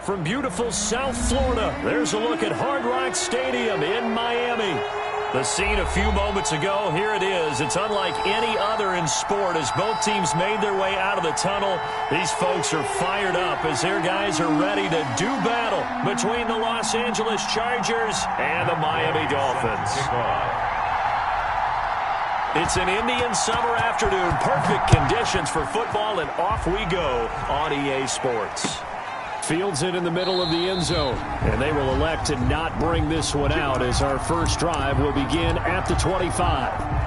from beautiful South Florida. There's a look at Hard Rock Stadium in Miami. The scene a few moments ago, here it is. It's unlike any other in sport as both teams made their way out of the tunnel. These folks are fired up as their guys are ready to do battle between the Los Angeles Chargers and the Miami Dolphins. It's an Indian summer afternoon. Perfect conditions for football, and off we go on EA Sports. Fields it in the middle of the end zone, and they will elect to not bring this one out as our first drive will begin at the 25.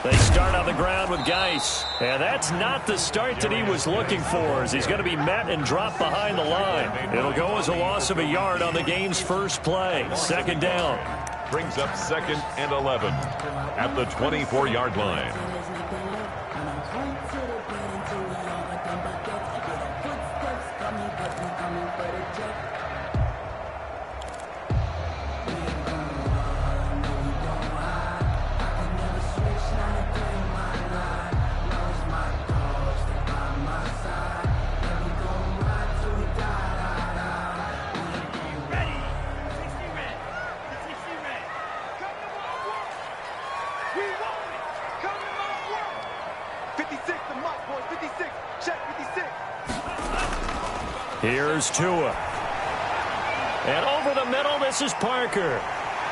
They start on the ground with Geis, and that's not the start that he was looking for as he's going to be met and dropped behind the line. It'll go as a loss of a yard on the game's first play. Second down. Brings up 2nd and 11 at the 24-yard line. Here's Tua. And over the middle, this is Parker.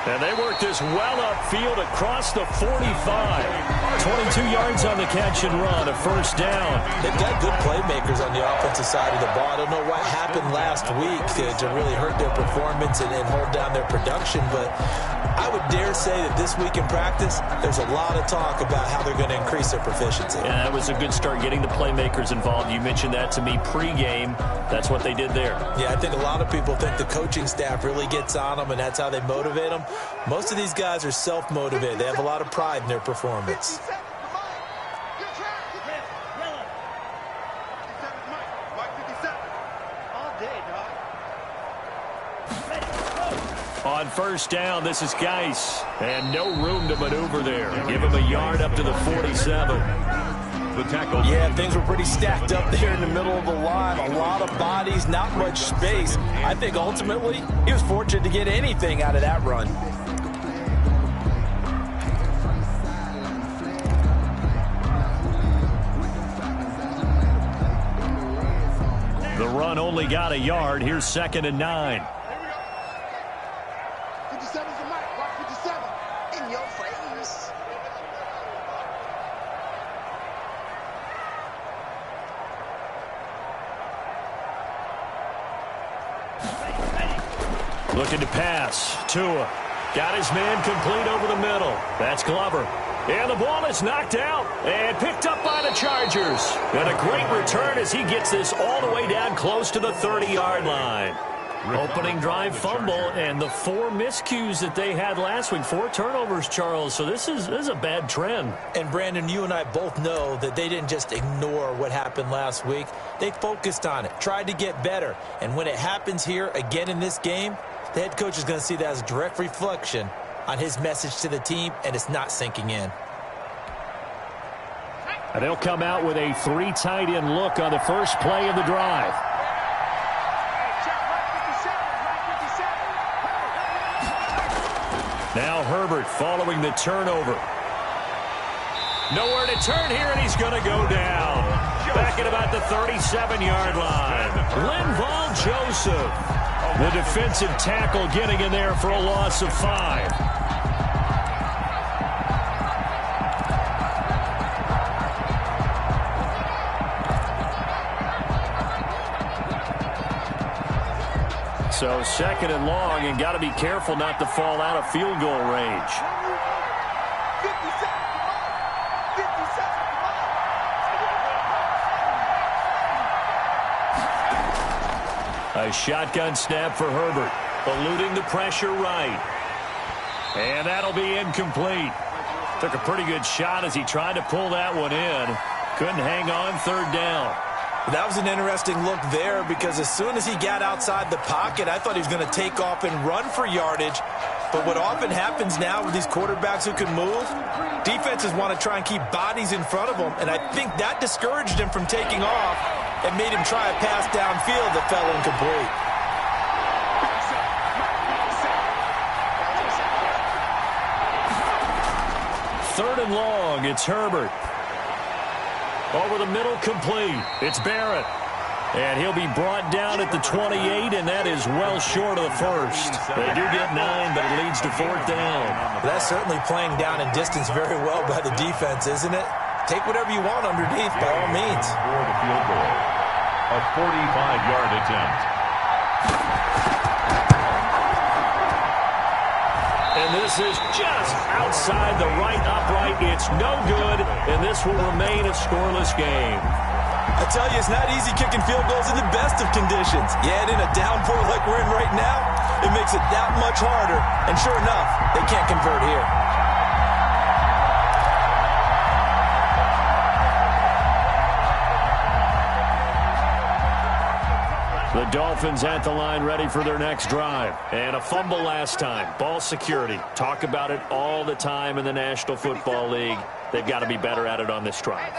And they work this well upfield across the 45. 22 yards on the catch and run, a first down. They've got good playmakers on the offensive side of the ball. I don't know what happened last week to really hurt their performance and hold down their production, but I would dare say that this week in practice, there's a lot of talk about how they're going to increase their proficiency. Yeah, that was a good start getting the playmakers involved. You mentioned that to me pregame. That's what they did there. Yeah, I think a lot of people think the coaching staff really gets on them, and that's how they motivate them. Most of these guys are self-motivated. They have a lot of pride in their performance. On first down, this is Geis. And no room to maneuver there. Give him a yard up to the 47. The tackle. Yeah, things were pretty stacked up there in the middle of the line. A lot of bodies, not much space. I think ultimately he was fortunate to get anything out of that run. The run only got a yard. Here's 2nd and 9. Looking to pass. Tua got his man complete over the middle. That's Glover. And the ball is knocked out and picked up by the Chargers. And a great return as he gets this all the way down close to the 30-yard line. Opening drive fumble and the 4 miscues that they had last week. 4 turnovers, Charles. So this is a bad trend. And, Brandon, you and I both know that they didn't just ignore what happened last week. They focused on it, tried to get better. And when it happens here again in this game, the head coach is going to see that as a direct reflection on his message to the team, and it's not sinking in. And they'll come out with a 3 tight end look on the first play of the drive. Now Herbert following the turnover. Nowhere to turn here, and he's going to go down. Back at about the 37-yard line. Linval Joseph. The defensive tackle getting in there for a loss of 5. So 2nd and long, and got to be careful not to fall out of field goal range. A shotgun snap for Herbert, eluding the pressure right. And that'll be incomplete. Took a pretty good shot as he tried to pull that one in. Couldn't hang on 3rd down. That was an interesting look there because as soon as he got outside the pocket, I thought he was going to take off and run for yardage. But what often happens now with these quarterbacks who can move, defenses want to try and keep bodies in front of them, and I think that discouraged him from taking off and made him try a pass downfield that fell incomplete. Third and long, it's Herbert. Over the middle, complete. It's Barrett. And he'll be brought down at the 28, and that is well short of the first. They do get 9, but it leads to 4th down. That's certainly playing down in distance very well by the defense, isn't it? Take whatever you want underneath, by all means. For the field goal, a 45-yard attempt. And this is just outside the right upright. It's no good, and this will remain a scoreless game. I tell you, it's not easy kicking field goals in the best of conditions. Yet in a downpour like we're in right now, it makes it that much harder. And sure enough, they can't convert here. The Dolphins at the line ready for their next drive. And a fumble last time. Ball security. Talk about it all the time in the National Football League. They've got to be better at it on this drive.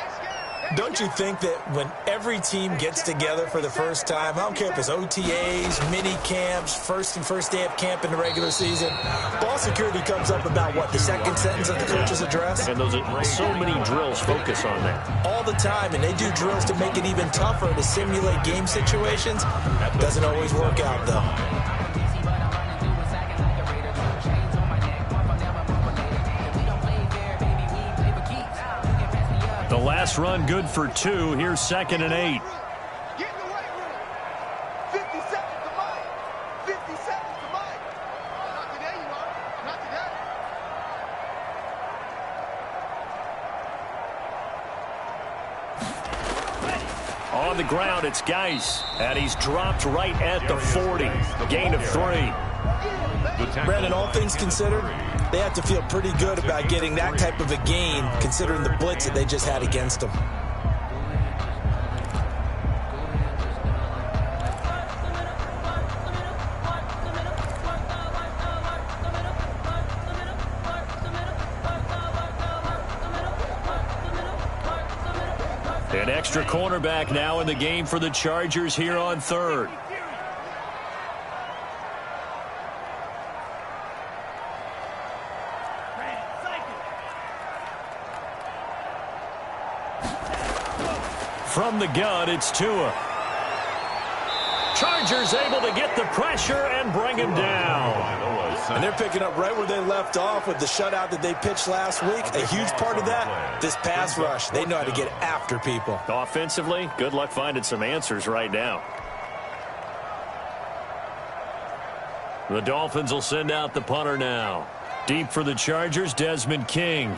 Don't you think that when every team gets together for the first time, I don't care if it's OTAs, mini camps, first day of camp in the regular season, ball security comes up about what, the second sentence of the coach's address? And those are so many drills focus on that. All the time, and they do drills to make it even tougher to simulate game situations. Doesn't always work out, though. The last run good for 2. Here's 2nd and 8. Get in the weight room. 50 seconds to mine. 50 seconds to mine. Not today, you are. Not today. On the ground, it's Geis. And he's dropped right at the 40. Gain of 3. Brandon, all things considered, they have to feel pretty good about getting that type of a gain, considering the blitz that they just had against them. An extra cornerback now in the game for the Chargers here on 3rd. From the gun, it's Tua. Chargers able to get the pressure and bring him down. And they're picking up right where they left off with the shutout that they pitched last week. A huge part of that, this pass rush. They know how to get after people. Offensively, good luck finding some answers right now. The Dolphins will send out the punter now. Deep for the Chargers, Desmond King.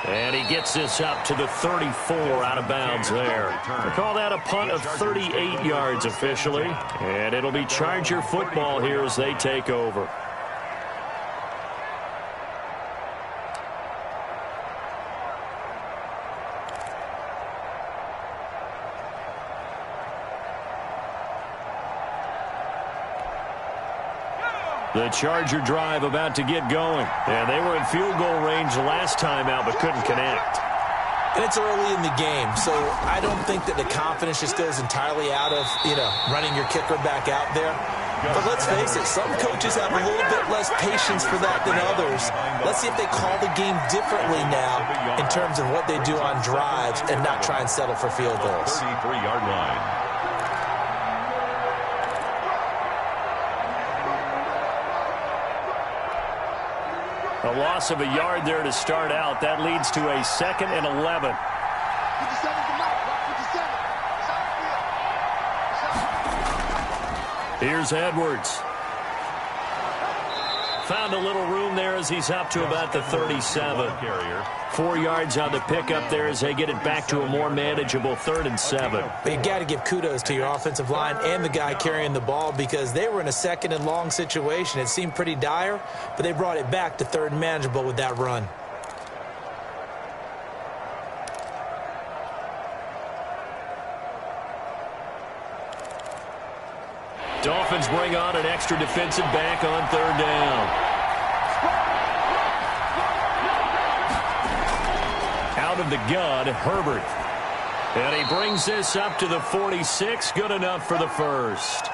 And he gets this up to the 34 out of bounds there. They call that a punt of 38 yards officially. And it'll be Charger football here as they take over. The Charger drive about to get going. And they were in field goal range last time out but couldn't connect. And it's early in the game, so I don't think that the confidence just goes entirely out of, running your kicker back out there. But let's face it, some coaches have a little bit less patience for that than others. Let's see if they call the game differently now in terms of what they do on drives and not try and settle for field goals. 33-yard line. A loss of a yard there to start out. That leads to a 2nd and 11. 57's the mark. 57. Here's Edwards. Found a little room there as he's up to about the 37. 4 yards on the pickup there as they get it back to a more manageable 3rd and 7. But you got to give kudos to your offensive line and the guy carrying the ball because they were in a 2nd and long situation. It seemed pretty dire, but they brought it back to 3rd and manageable with that run. Dolphins bring on an extra defensive back on 3rd down. Out of the gun, Herbert. And he brings this up to the 46. Good enough for the first.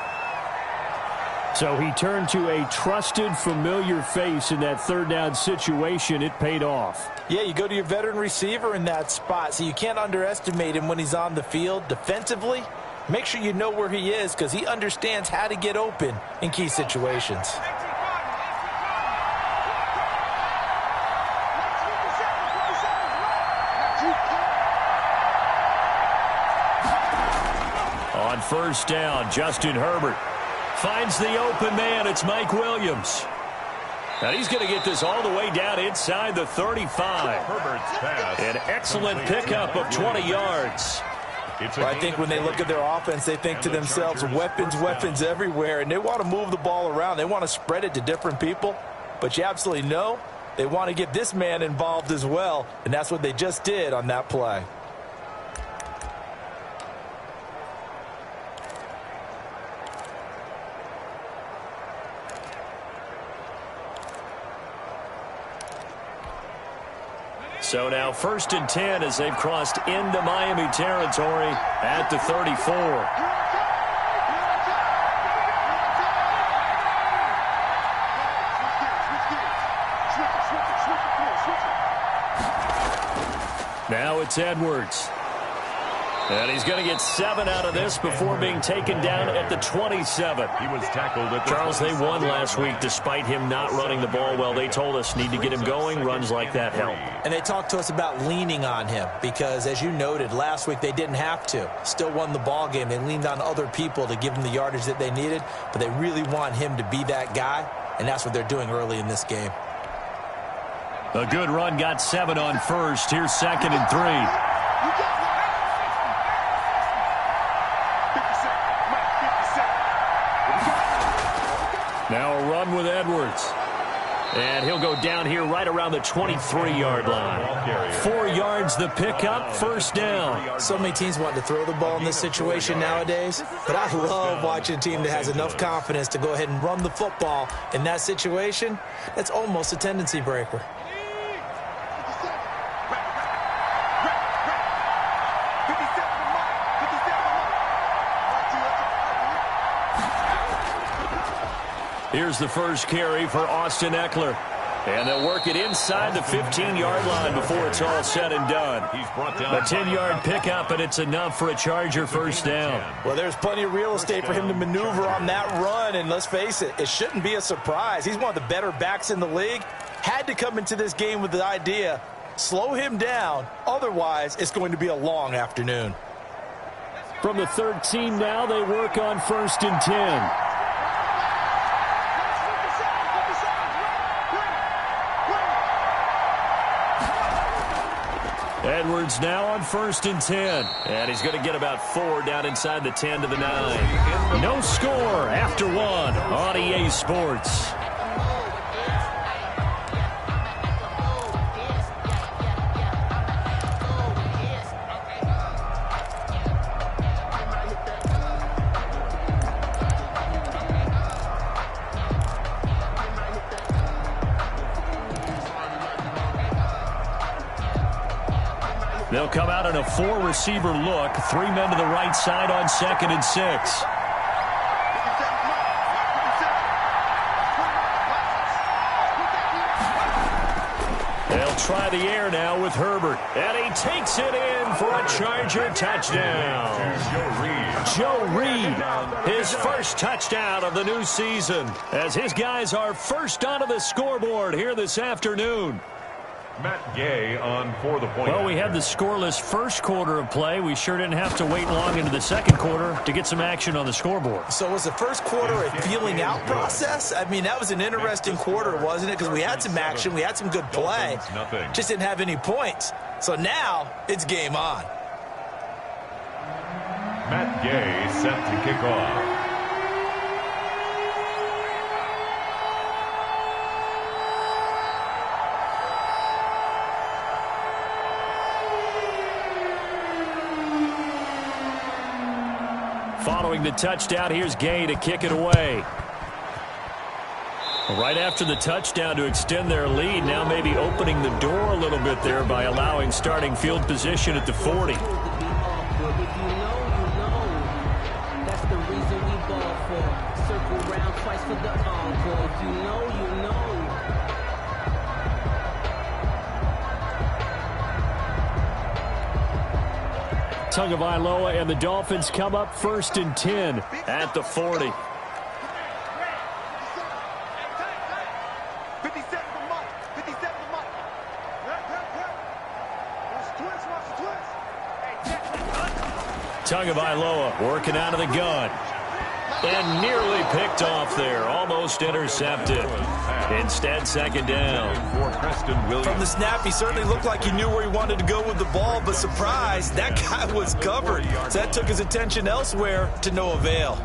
So he turned to a trusted, familiar face in that 3rd down situation. It paid off. Yeah, you go to your veteran receiver in that spot, so you can't underestimate him when he's on the field defensively. Make sure you know where he is because he understands how to get open in key situations. On 1st down, Justin Herbert finds the open man. It's Mike Williams. And he's going to get this all the way down inside the 35. Herbert's pass. An excellent pickup of 20 yards. Well, I think when they look at their offense, they think to themselves, weapons everywhere, and they want to move the ball around. They want to spread it to different people, but you absolutely know they want to get this man involved as well, and that's what they just did on that play. So now 1st and 10 as they've crossed into Miami territory at the 34. Now it's Edwards. And he's going to get 7 out of this before being taken down at the 27. He was tackled at the Charles, they won last week despite him not running the ball well. They told us need to get him going. Runs like that help. And they talked to us about leaning on him because, as you noted, last week they didn't have to. Still won the ball game. They leaned on other people to give them the yardage that they needed, but they really want him to be that guy, and that's what they're doing early in this game. A good run got 7 on 1st. Here's 2nd and 3. Now a run with Edwards. And he'll go down here right around the 23-yard line. 4 yards the pickup, 1st down. So many teams want to throw the ball in this situation nowadays, but I love watching a team that has enough confidence to go ahead and run the football in that situation. That's almost a tendency breaker. Here's the first carry for Austin Eckler. And they'll work it inside the 15-yard line before it's all said and done. A 10-yard pickup, and it's enough for a Charger 1st down. Well, there's plenty of real estate for him to maneuver on that run, and let's face it, it shouldn't be a surprise. He's one of the better backs in the league. Had to come into this game with the idea, slow him down, otherwise it's going to be a long afternoon. From the 13 now, they work on 1st and 10. Edwards now on 1st and 10. And he's going to get about 4 down inside the 10 to the 9. No score after 1 on EA Sports. They'll come out in a 4-receiver look. 3 men to the right side on 2nd and 6. They'll try the air now with Herbert. And he takes it in for a Charger touchdown. Joe Reed, his first touchdown of the new season, as his guys are first onto the scoreboard here this afternoon. Matt Gay on for the point. Well, we had the scoreless first quarter of play. We sure didn't have to wait long into the second quarter to get some action on the scoreboard. So was the first quarter a feeling out process? I mean, that was an interesting quarter, wasn't it? Because we had some action, we had some good play, just didn't have any points. So now it's game on. Matt Gay set to kick off. Following the touchdown, here's Gay to kick it away. Right after the touchdown to extend their lead, now maybe opening the door a little bit there by allowing starting field position at the 40. Tagovailoa and the Dolphins come up 1st and 10 at the 40. 57 to Mike. 57 to Mike. Tagovailoa working out of the gun. And nearly picked off there. Almost intercepted. Instead, second down. From the snap, he certainly looked like he knew where he wanted to go with the ball, but surprise, that guy was covered. So that took his attention elsewhere to no avail.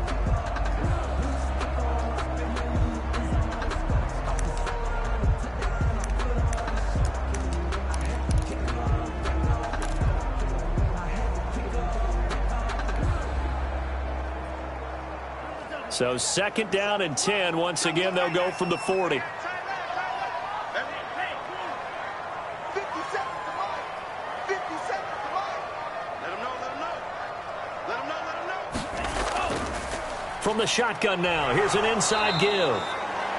So second down and 10. Once again, they'll go from the 40. 57 to Mike. 57 to Mike. Let him know, let him know. Let him know, let him know. From the shotgun now, here's an inside give.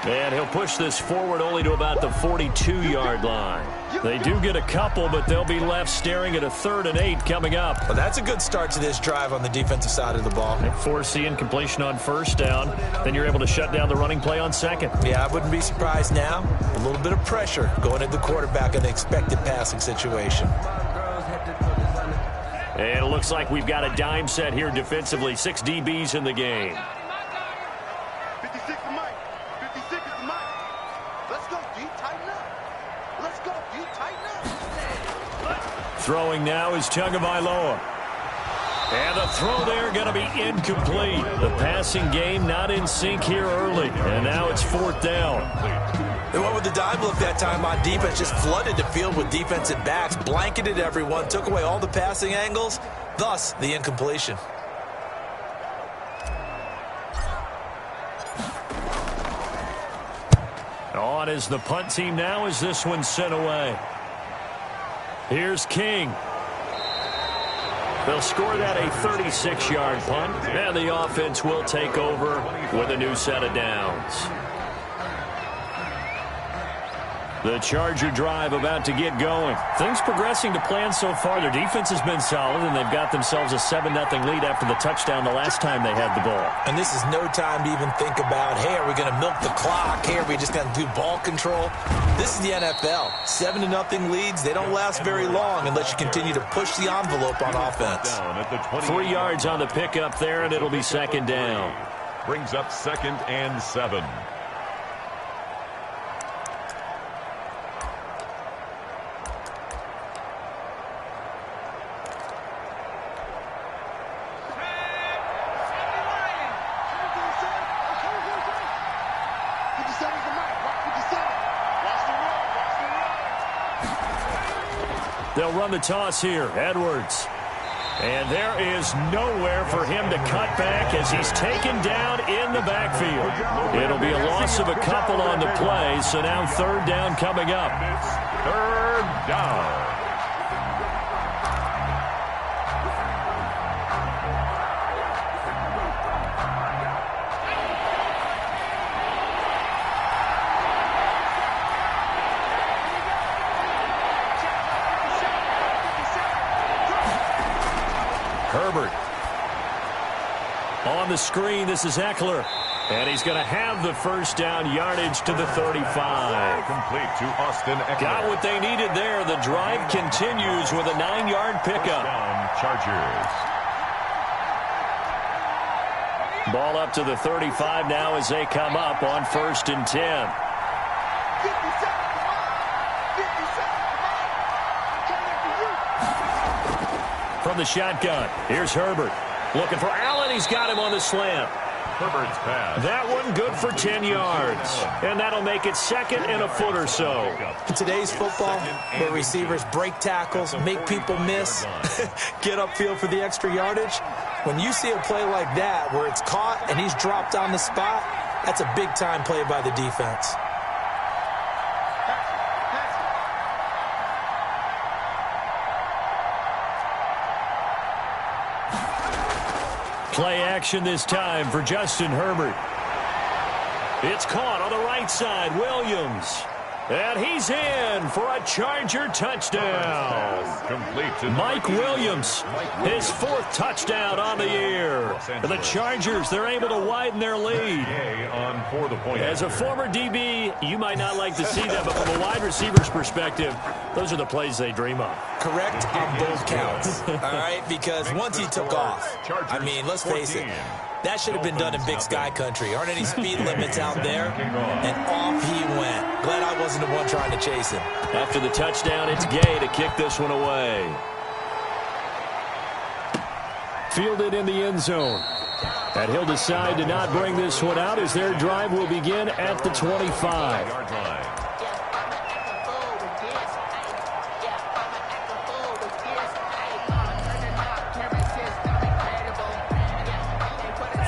And he'll push this forward only to about the 42-yard line. They do get a couple, but they'll be left staring at a 3rd and 8 coming up. Well, that's a good start to this drive on the defensive side of the ball. They force the incompletion on 1st down. Then you're able to shut down the running play on 2nd. Yeah, I wouldn't be surprised now. A little bit of pressure going at the quarterback in the expected passing situation. And it looks like we've got a dime set here defensively. 6 DBs in the game. 56 to Mike. 56 to Mike. Let's go, D. Tighten up. Let's go, D. Tighten up. Throwing now is Tagovailoa. And the throw there going to be incomplete. The passing game not in sync here early. And now it's 4th down. They went with the dime look that time on defense, just flooded the field with defensive backs, blanketed everyone, took away all the passing angles, thus the incompletion. On is the punt team now as this one's sent away. Here's King. They'll score that a 36-yard punt, and the offense will take over with a new set of downs. The Charger drive about to get going. Things progressing to plan so far. Their defense has been solid, and they've got themselves a 7-0 lead after the touchdown the last time they had the ball. And this is no time to even think about, hey, are we going to milk the clock? Hey, are we just going to do ball control? This is the NFL. 7-0 leads, they don't last very long unless you continue to push the envelope on offense. 3 yards on the pickup there, and it'll be second down. Brings up 2nd and 7. They'll run the toss here. Edwards. And there is nowhere for him to cut back as he's taken down in the backfield. It'll be a loss of a couple on the play, so now 3rd down coming up. 3rd down. the screen. This is Eckler. And he's going to have the first down, yardage to the 35. Complete to Austin Eckler. Got what they needed there. The drive continues with a 9-yard pickup. Chargers. Ball up to the 35 now as they come up on 1st and 10. 50 seconds, come on. 50 seconds, come on. From the shotgun, here's Herbert. Looking for Allen. He's got him on the slant. Herbert's pass. That one good for 10 yards. And that'll make it 2nd and a foot or so. In today's football, where receivers break tackles, make people miss, get upfield for the extra yardage, when you see a play like that where it's caught and he's dropped on the spot, that's a big-time play by the defense. Play action this time for Justin Herbert. It's caught on the right side. Williams. And he's in for a Charger touchdown. Complete to Mike Williams, his 4th touchdown on the year. The Chargers, they're able to widen their lead. on for the point. As a former DB, you might not like to see that, but from a wide receiver's perspective, those are the plays they dream of. Correct on both counts, all right? Because once he took off, I mean, let's face it, that should have been done in Big Sky country. Aren't any speed limits out there? And off he went. Glad I wasn't the one trying to chase him. After the touchdown, it's Gay to kick this one away. Fielded in the end zone. And he'll decide to not bring this one out as their drive will begin at the 25.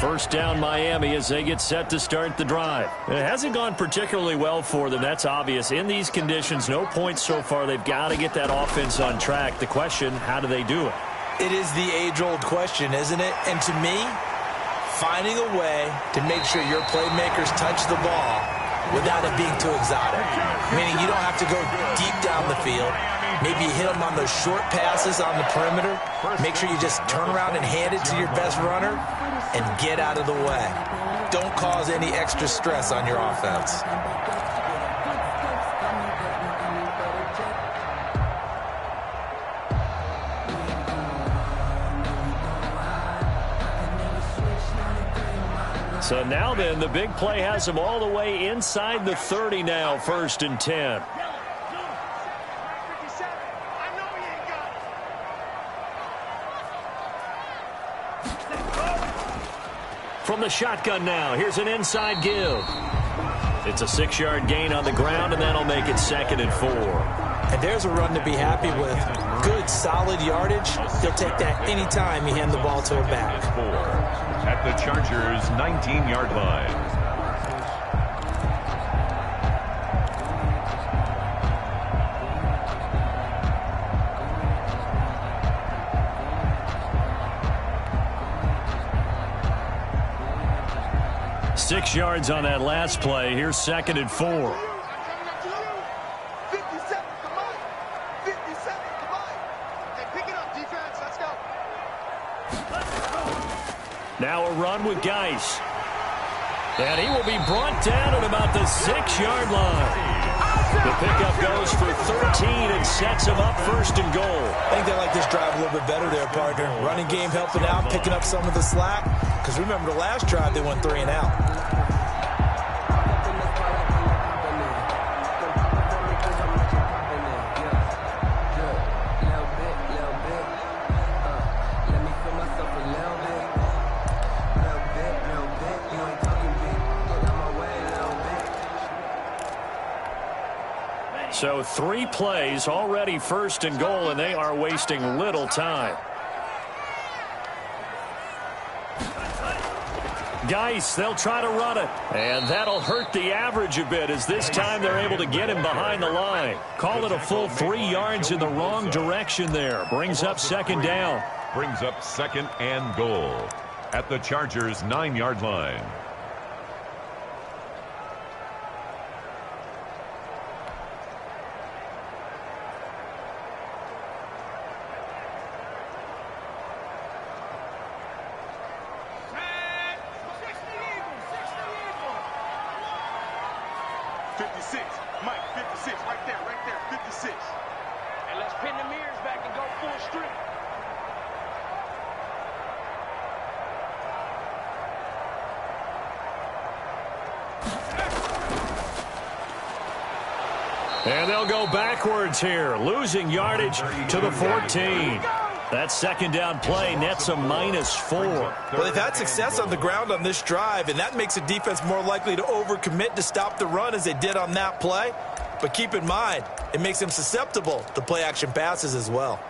First down Miami as they get set to start the drive. It hasn't gone particularly well for them. That's obvious. In these conditions, no points so far. They've got to get that offense on track. The question, how do they do it? It is the age-old question, isn't it? And to me, finding a way to make sure your playmakers touch the ball without it being too exotic. Meaning you don't have to go deep down the field. Maybe you hit them on those short passes on the perimeter. Make sure you just turn around and hand it to your best runner and get out of the way. Don't cause any extra stress on your offense. So now then, the big play has them all the way inside the 30 now, 1st and 10. From the shotgun now, here's an inside give. It's a 6-yard gain on the ground, and that'll make it 2nd and 4. And there's a run to be happy with. Good, solid yardage. He'll take that anytime you hand the ball to a back. 4 at the Chargers' 19-yard line. Six yards on that last play. Here's 2nd and 4. 50 seconds, come on. 50 seconds, come on. Hey, pick it up, defense. Let's go. Now a run with Geis. And he will be brought down at about the 6-yard line. The pickup goes for 13 and sets him up 1st and goal. I think they like this drive a little bit better there, partner. Running game helping out, picking up some of the slack. Because remember, the last drive, they went 3 and out. So 3 plays, already 1st and goal, and they are wasting little time. Geis, they'll try to run it. And that'll hurt the average a bit as this time they're able to get him behind the line. Call it a full 3 yards in the wrong direction there. Brings up 2nd down. Brings up 2nd and goal at the Chargers' 9-yard line. 56. Mike, 56. Right there, 56. And let's pin the mirrors back and go full streak. And they'll go backwards here, losing yardage to the 14. That second down play nets a -4. Well, they've had success on the ground on this drive, and that makes a defense more likely to overcommit to stop the run as they did on that play. But keep in mind, it makes them susceptible to play-action passes as well.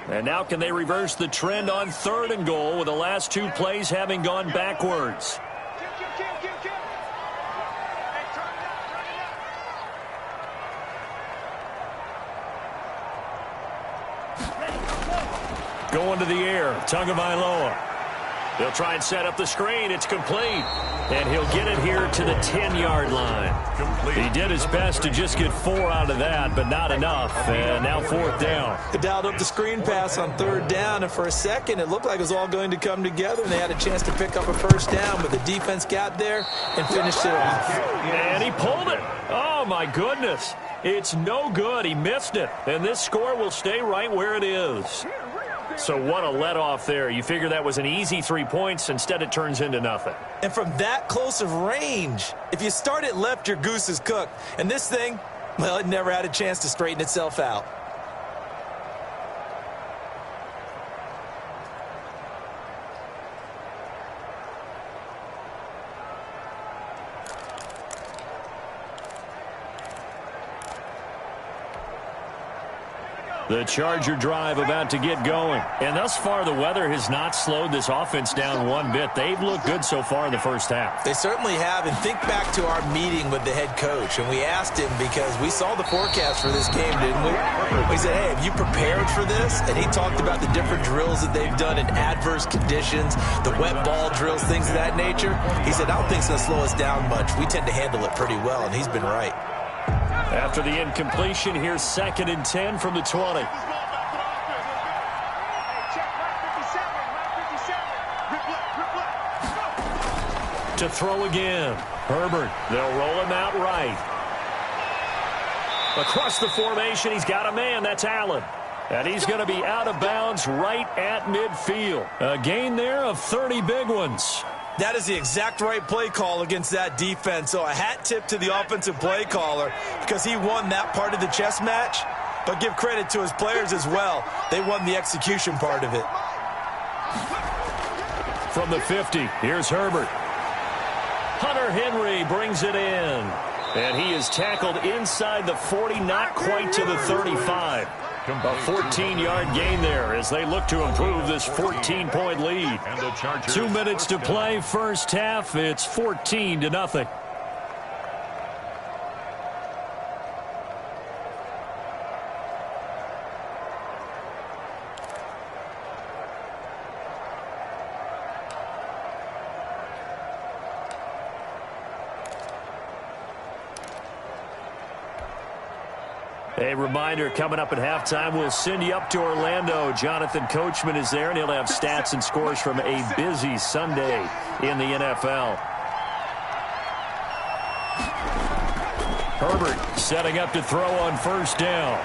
And now can they reverse the trend on 3rd and goal with the last 2 plays having gone backwards? Going to the air, Tagovailoa. They'll try and set up the screen. It's complete. And he'll get it here to the 10-yard line. He did his best to just get 4 out of that, but not enough. And now 4th down. They dialed up the screen pass on 3rd down, and for a second it looked like it was all going to come together, and they had a chance to pick up a 1st down, but the defense got there and finished it off. And he pulled it. Oh, my goodness. It's no good. He missed it. And this score will stay right where it is. So what a let-off there. You figure that was an easy 3 points. Instead, it turns into nothing. And from that close of range, if you start it left, your goose is cooked. And this thing, well, it never had a chance to straighten itself out. The Charger drive about to get going. And thus far, the weather has not slowed this offense down one bit. They've looked good so far in the first half. They certainly have. And think back to our meeting with the head coach. And we asked him because we saw the forecast for this game, didn't we? We said, hey, have you prepared for this? And he talked about the different drills that they've done in adverse conditions, the wet ball drills, things of that nature. He said, I don't think it's going to slow us down much. We tend to handle it pretty well, and he's been right. After the incompletion, here's 2nd and 10 from the 20. To throw again. Herbert. They'll roll him out right. Across the formation, he's got a man. That's Allen. And he's going to be out of bounds right at midfield. A gain there of 30 big ones. That is the exact right play call against that defense. So a hat tip to the offensive play caller because he won that part of the chess match. But give credit to his players as well. They won the execution part of it. From the 50, here's Herbert. Hunter Henry brings it in. And he is tackled inside the 40, not quite to the 35. A 14-yard gain there as they look to improve this 14-point lead. 2 minutes to play, first half. It's 14-0. A reminder, coming up at halftime, we'll send you up to Orlando. Jonathan Coachman is there, and he'll have stats and scores from a busy Sunday in the NFL. Herbert setting up to throw on 1st down.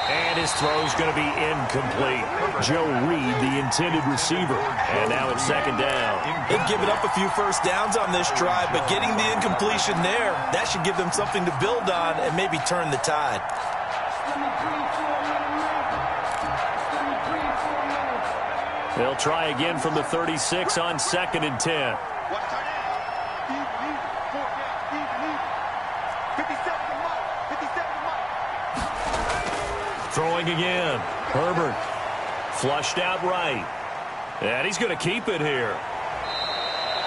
And his throw's going to be incomplete. Joe Reed, the intended receiver. And now it's 2nd down. They've given up a few 1st downs on this drive, but getting the incompletion there, that should give them something to build on and maybe turn the tide. They'll try again from the 36 on 2nd and 10. Throwing again. Herbert flushed out right. And he's going to keep it here.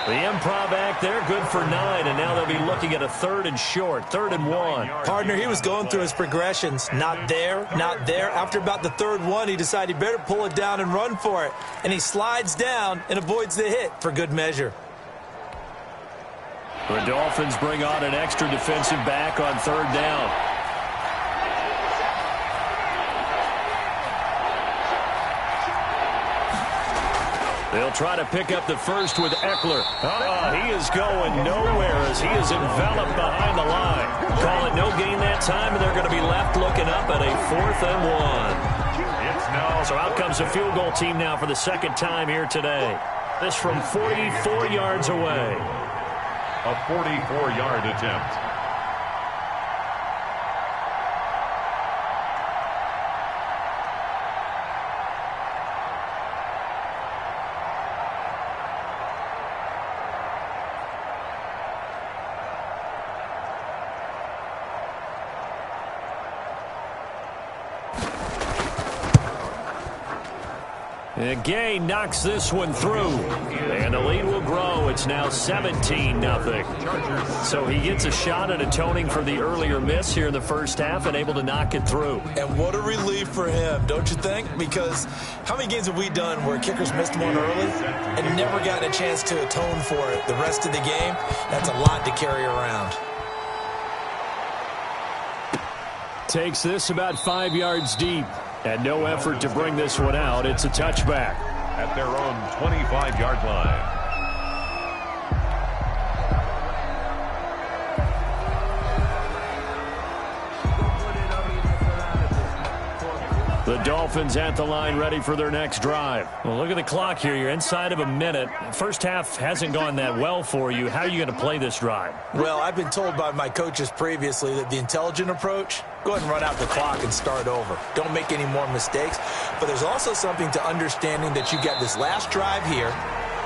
The improv act there, good for 9, and now they'll be looking at a 3rd and short, 3rd and 1. Partner, he was going through his progressions. Not there, not there. After about the 3rd one, he decided he better pull it down and run for it. And he slides down and avoids the hit for good measure. The Dolphins bring on an extra defensive back on 3rd down. They'll try to pick up the first with Eckler. He is going nowhere as he is enveloped behind the line. Call it no gain that time, and they're going to be left looking up at a 4th and 1. So out comes a field goal team now for the second time here today. This from 44 yards away. A 44-yard attempt. And Gay knocks this one through. And the lead will grow. It's now 17-0. So he gets a shot at atoning for the earlier miss here in the first half and able to knock it through. And what a relief for him, don't you think? Because how many games have we done where kickers missed one early and never gotten a chance to atone for it the rest of the game? That's a lot to carry around. Takes this about 5 yards deep. And no effort to bring this one out. It's a touchback. At their own 25-yard line. The Dolphins at the line ready for their next drive. Well, look at the clock here. You're inside of a minute. First half hasn't gone that well for you. How are you going to play this drive? Well, I've been told by my coaches previously that the intelligent approach, go ahead and run out the clock and start over. Don't make any more mistakes. But there's also something to understanding that you got this last drive here.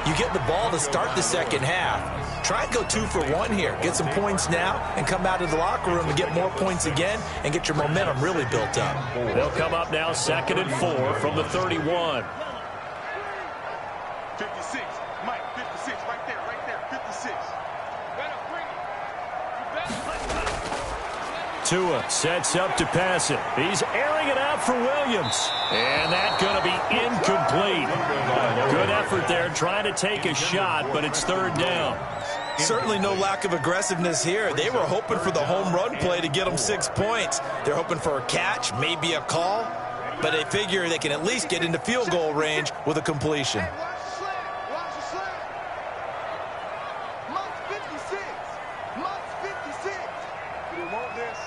You get the ball to start the second half. Try and go 2 for 1 here. Get some points now and come out of the locker room and get more points again and get your momentum really built up. They'll come up now 2nd and 4 from the 31. 56. Mike, 56. Right there. 56. Tua sets up to pass it. He's airing it out for Williams. And that's going to be incomplete. Good effort there trying to take a shot, but it's 3rd down. Certainly no lack of aggressiveness here. They were hoping for the home run play to get them 6 points. They're hoping for a catch, maybe a call, but they figure they can at least get into field goal range with a completion. Watch the slant. Mike's 56. Mike's 56. We want this.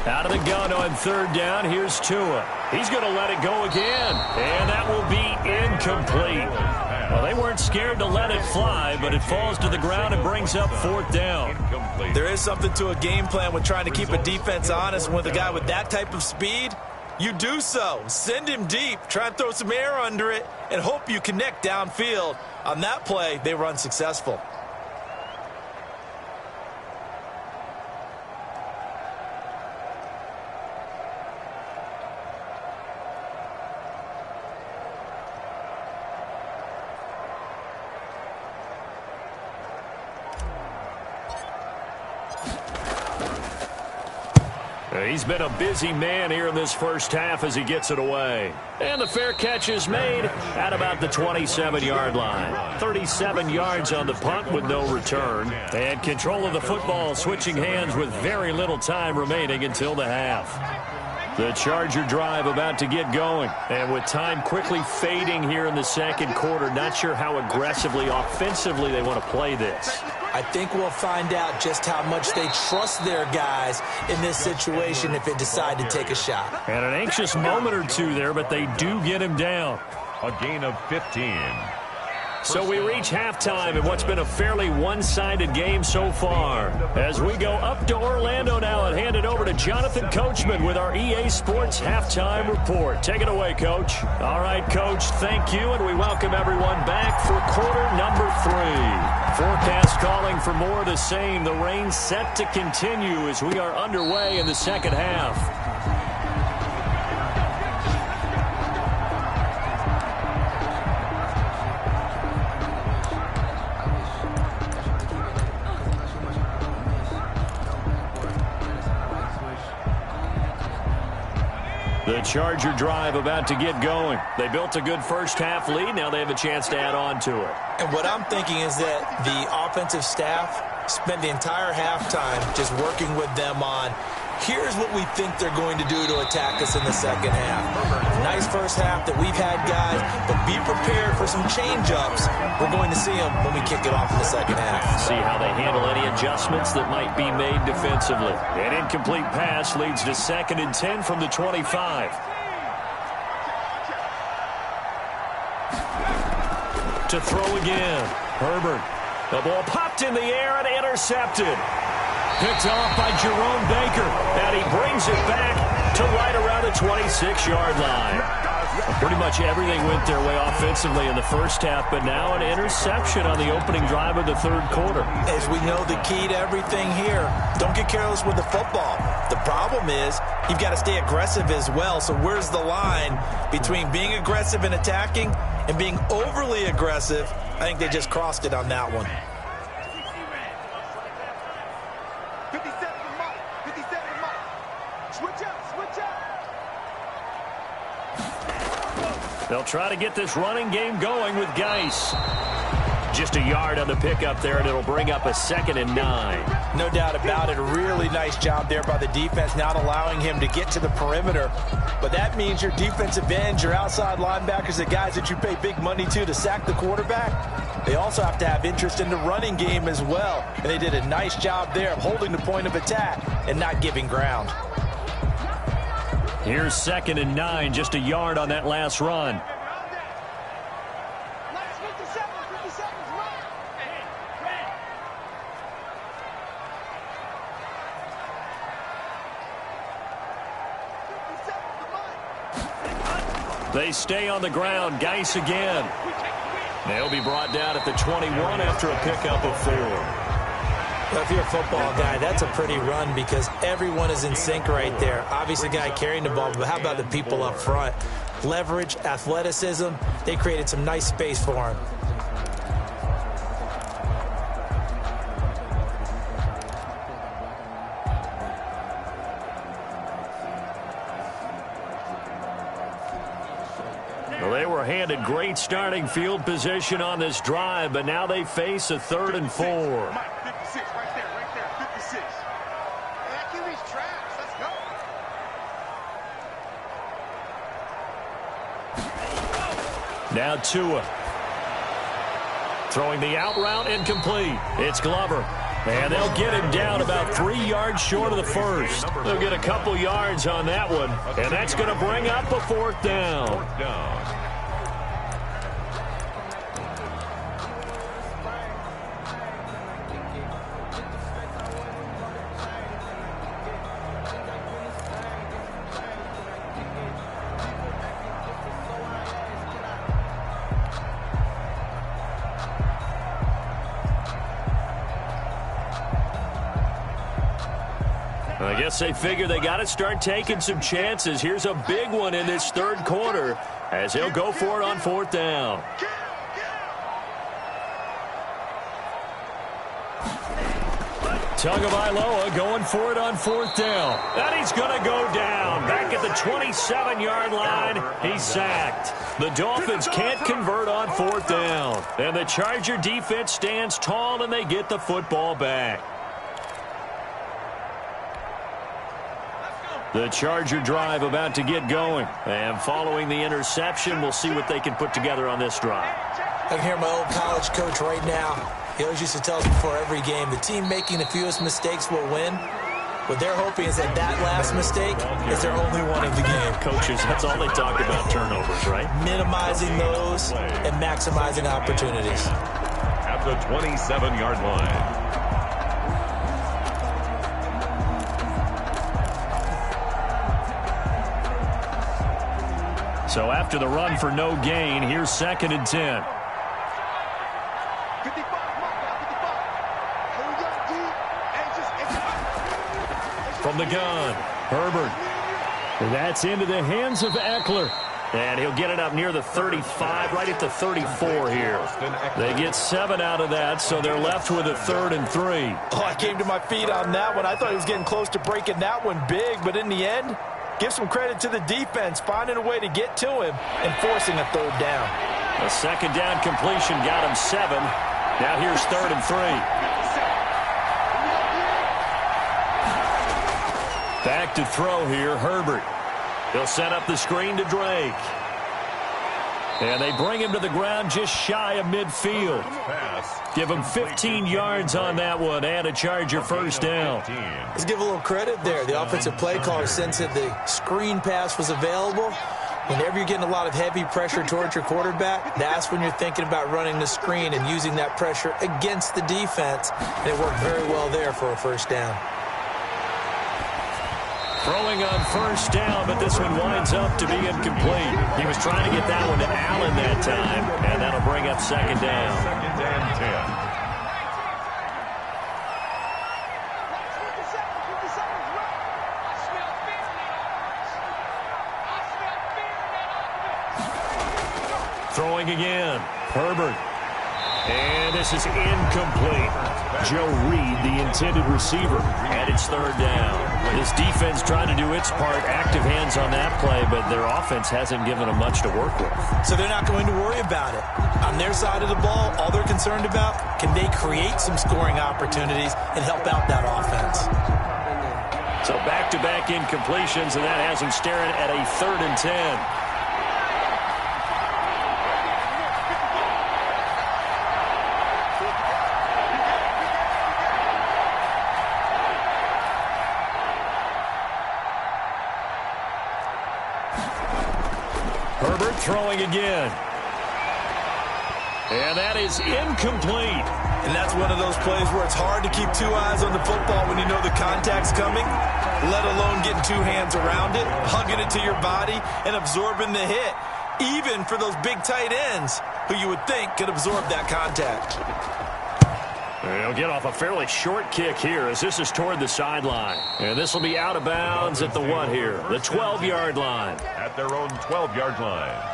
Out of the gun on 3rd down. Here's Tua. He's going to let it go again. And that will be incomplete. Well, they weren't scared to let it fly, but it falls to the ground and brings up 4th down. There is something to a game plan with trying to keep a defense honest. And with a guy with that type of speed, you do so. Send him deep. Try and throw some air under it and hope you connect downfield. On that play, they were unsuccessful. He's been a busy man here in this first half as he gets it away. And the fair catch is made at about the 27-yard line. 37 yards on the punt with no return. And control of the football switching hands with very little time remaining until the half. The Charger drive about to get going. And with time quickly fading here in the second quarter, not sure how aggressively, offensively they want to play this. I think we'll find out just how much they trust their guys in this situation if they decide to take a shot. And an anxious moment or two there, but they do get him down. A gain of 15. So we reach halftime in what's been a fairly one-sided game so far. As we go up to Orlando now and hand it over to Jonathan Coachman with our EA Sports Halftime Report. Take it away, Coach. All right, Coach, thank you, and we welcome everyone back for quarter number 3. Forecast calling for more of the same. The rain set to continue as we are underway in the second half. The Charger drive about to get going. They built a good first half lead. Now they have a chance to add on to it. And what I'm thinking is that the offensive staff spent the entire halftime just working with them on, here's what we think they're going to do to attack us in the second half. Nice first half that we've had, guys, but be prepared for some change-ups. We're going to see them when we kick it off in the second half. See how they handle any adjustments that might be made defensively. An incomplete pass leads to 2nd and 10 from the 25. To throw again. Herbert. The ball popped in the air and intercepted. Picked off by Jerome Baker. And he brings it back to right around the 26-yard line. Pretty much everything went their way offensively in the first half, but now an interception on the opening drive of the third quarter. As we know, the key to everything here, don't get careless with the football. The problem is you've got to stay aggressive as well. So where's the line between being aggressive and attacking and being overly aggressive? I think they just crossed it on that one. 57 to Mike. 57 to Mike. Switch out. Switch out. They'll try to get this running game going with Geis. Just a yard on the pickup there, and it'll bring up a 2nd and 9. No doubt about it. A really nice job there by the defense, not allowing him to get to the perimeter. But that means your defensive ends, your outside linebackers, the guys that you pay big money to sack the quarterback, they also have to have interest in the running game as well. And they did a nice job there of holding the point of attack and not giving ground. Here's 2nd and 9, just a yard on that last run. They stay on the ground. Geis again. They'll be brought down at the 21 after a pickup of 4. Well, if you're a football guy, that's a pretty run because everyone is in sync right there. Obviously, the guy carrying the ball, but how about the people up front? Leverage, athleticism, they created some nice space for him. Well, they were handed great starting field position on this drive, but now they face a 3rd and 4. Mike, 56, right there, 56. That QB's trash. Let's go. Now Tua. Throwing the out route incomplete. It's Glover. And they'll get him down about 3 yards short of the first. They'll get a couple yards on that one. And that's going to bring up a 4th down. I guess they figure they got to start taking some chances. Here's a big one in this third quarter as he'll go for it on 4th down. Tagovailoa going for it on 4th down. And he's going to go down. Back at the 27-yard line, he's sacked. The Dolphins can't convert on 4th down. And the Charger defense stands tall and they get the football back. The Charger drive about to get going. And following the interception, we'll see what they can put together on this drive. I can hear my old college coach right now. He always used to tell us before every game, the team making the fewest mistakes will win. What they're hoping is that that last mistake is their only one of the game. Coaches, that's all they talk about, turnovers, right? Minimizing those and maximizing opportunities. At the 27-yard line. So after the run for no gain, here's 2nd and 10. 55, Hold up, D. From the gun, Herbert. That's into the hands of Eckler. And he'll get it up near the 35, right at the 34 here. They get 7 out of that, so they're left with a 3rd and 3. Oh, I came to my feet on that one. I thought he was getting close to breaking that one big, but in the end, give some credit to the defense, finding a way to get to him and forcing a 3rd down. A 2nd down completion got him 7. Now here's 3rd and 3. Back to throw here, Herbert. He'll set up the screen to Drake. And they bring him to the ground just shy of midfield. Give him 15 yards on that one and a Charger first down. Let's give a little credit there. The offensive play caller sensed that the screen pass was available. Whenever you're getting a lot of heavy pressure towards your quarterback, that's when you're thinking about running the screen and using that pressure against the defense. And it worked very well there for a first down. Throwing on first down, but this one winds up to be incomplete. He was trying to get that one to Allen that time, and that'll bring up second down. Second and 10. Throwing again, Herbert. And this is incomplete. Joe Reed, the intended receiver, and it's third down. This defense trying to do its part, active hands on that play, but their offense hasn't given them much to work with. So they're not going to worry about it. On their side of the ball, all they're concerned about, can they create some scoring opportunities and help out that offense? So back-to-back incompletions, and that has them staring at a 3rd and 10. Herbert throwing again. And that is incomplete. And that's one of those plays where it's hard to keep two eyes on the football when you know the contact's coming, let alone getting two hands around it, hugging it to your body, and absorbing the hit, even for those big tight ends who you would think could absorb that contact. He'll get off a fairly short kick here as this is toward the sideline. And this will be out of bounds at the what here? The 12-yard line. At their own 12-yard line.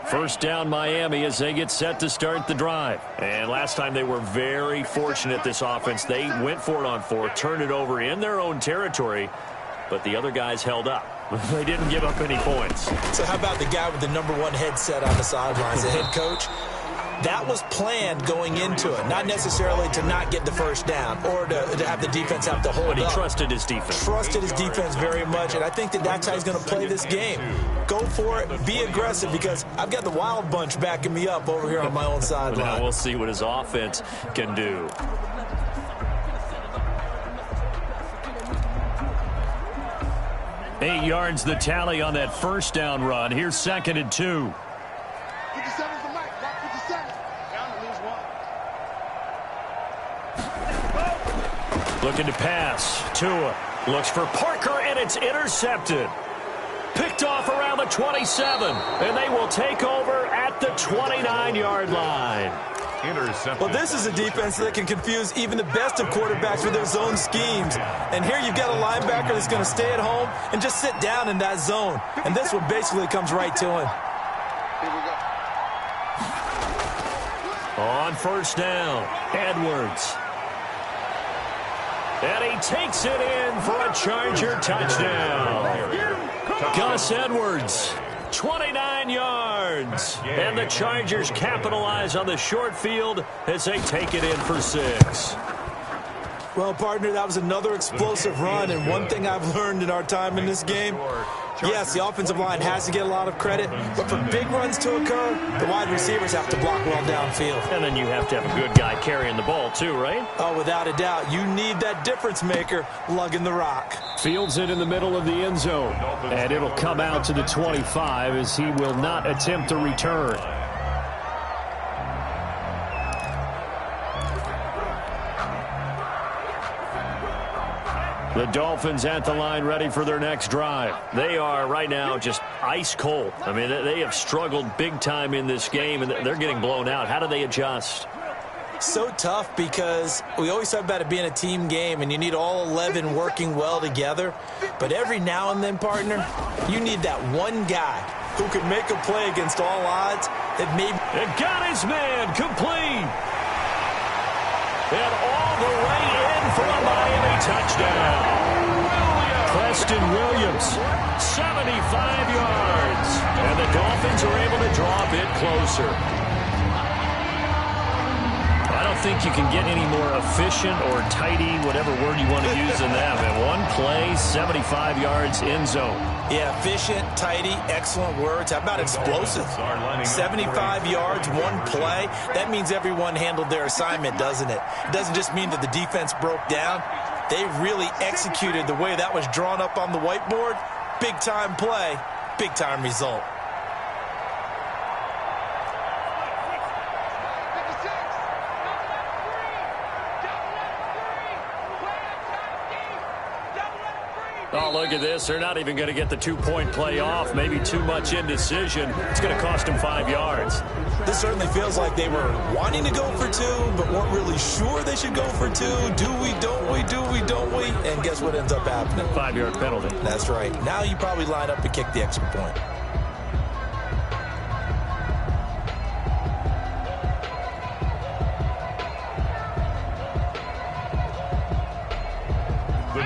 First down Miami as they get set to start the drive. And last time they were very fortunate, this offense. They went for it on 4, turned it over in their own territory, but the other guys held up. They didn't give up any points. So how about the guy with the #1 headset on the sidelines, the head coach? That was planned going into it, not necessarily to not get the first down or to have the defense have to hold up. But he trusted his defense. Trusted his defense very much, and I think that's how he's going to play this game. Go for it, be aggressive, because I've got the wild bunch backing me up over here on my own sideline. Now we'll see what his offense can do. Eight yards the tally on that first down run. Here's 2nd and 2. 57's the mic. Block 57. Down to lose one. Looking to pass. Tua looks for Parker, and it's intercepted. Picked off around the 27, and they will take over at the 29-yard line. Intercepted. Well, this is a defense that can confuse even the best of quarterbacks with their zone schemes. And here you've got a linebacker that's going to stay at home and just sit down in that zone. And this one basically comes right to him. Here we go. On first down, Edwards. And he takes it in for a Charger touchdown. Gus Edwards, 29 yards. And the Chargers capitalize on the short field as they take it in for 6. Well, partner, that was another explosive run, and one thing I've learned in our time in this game, yes, the offensive line has to get a lot of credit, but for big runs to occur, the wide receivers have to block well downfield. And then you have to have a good guy carrying the ball too, right? Oh, without a doubt. You need that difference maker lugging the rock. Fields it in the middle of the end zone, and it'll come out to the 25 as he will not attempt to return. The Dolphins at the line ready for their next drive. They are right now just ice cold. I mean, they have struggled big time in this game, and they're getting blown out. How do they adjust? So tough because we always talk about it being a team game, and you need all 11 working well together. But every now and then, partner, you need that one guy who can make a play against all odds that maybe... And got his man complete. And all the way in for a Miami touchdown. Preston Williams, 75 yards. And the Dolphins are able to draw a bit closer. I don't think you can get any more efficient or tidy, whatever word you want to use in that. And one play, 75 yards end zone. Yeah, efficient, tidy, excellent words. How about explosive? 75 yards, one play. That means everyone handled their assignment, doesn't it? It doesn't just mean that the defense broke down. They really executed the way that was drawn up on the whiteboard. Big-time play, big-time result. Oh, look at this. They're not even going to get the two-point play off. Maybe too much indecision. It's going to cost them 5 yards. This certainly feels like they were wanting to go for two, but weren't really sure they should go for two. Do we, don't we, do we, don't we? And guess what ends up happening? 5-yard penalty. That's right. Now you probably line up and kick the extra point.